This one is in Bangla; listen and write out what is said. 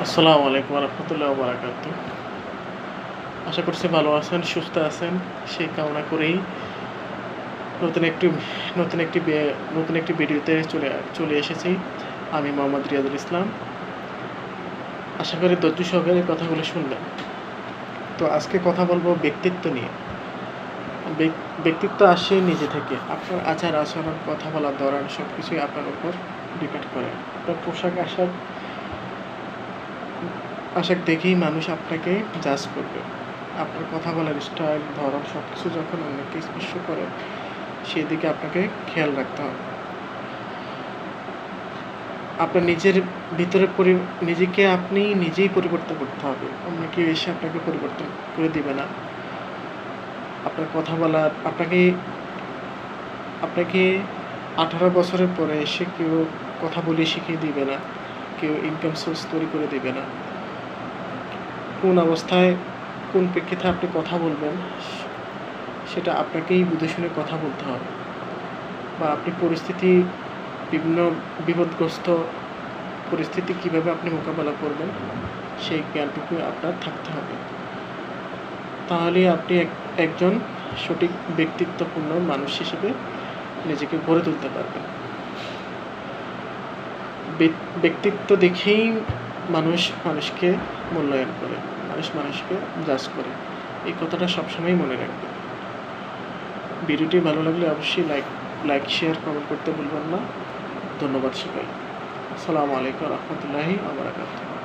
আসসালামু আলাইকুম রহমতুল্লাহ বারাকাত। আশা করছি ভালো আছেন, সুস্থ আছেন। সেই কামনা করেই নতুন একটি নতুন একটি নতুন একটি ভিডিওতে চলে এসেছি। আমি মোহাম্মদ রিয়াজুল ইসলাম। আশা করি ধৈর্য সহকারে কথাগুলো শুনবেন। তো আজকে কথা বলবো ব্যক্তিত্ব নিয়ে। ব্যক্তিত্ব আসে নিজে থেকে। আপনার আচার আচরণ, কথা বলার ধরন সব কিছুই আপনার উপর ডিপেন্ড করে। আপনার পোশাক আশাক দেখেই মানুষ আপনাকে জাজ করবে। আপনার কথা বলার স্টাইল, ধরন সব কিছু যখন অন্যকে স্পর্শ করে, সেদিকে আপনাকে খেয়াল রাখতে হবে। আপনার নিজের ভিতরে নিজেকে আপনি নিজেই পরিবর্তন করতে হবে। অন্য কেউ এসে আপনাকে পরিবর্তন করে দিবে না। আপনার কথা বলার আপনাকে 18 বছরের পরে এসে কেউ কথা বলে শিখিয়ে দিবে না। কেউ ইনকাম সোর্স তৈরি করে দিবে না। কোন অবস্থায় কোন প্রেক্ষিতে আপনি কথা বলবেন, সেটা আপনাকেই বুঝে শুনে কথা বলতে হবে। বা আপনি বিভিন্ন বিপদগ্রস্ত পরিস্থিতি কীভাবে আপনি মোকাবেলা করবেন, সেই জ্ঞানটুকু আপনার থাকতে হবে। তাহলেই আপনি একজন সঠিক ব্যক্তিত্বপূর্ণ মানুষ হিসেবে নিজেকে গড়ে তুলতে পারবেন। ব্যক্তিত্ব দেখেই মানুষকে মূল্যায়ন করে, মানুষকে জাজ করে। এই কথাটা সবসময় মনে রাখবেন। ভিডিওটি ভালো লাগলে অবশ্যই লাইক শেয়ার কমেন্ট করতে ভুলবেন না। ধন্যবাদ সবাই। আসসালামু আলাইকুম রহমতুল্লাহি ওয়া বারাকাতুহু।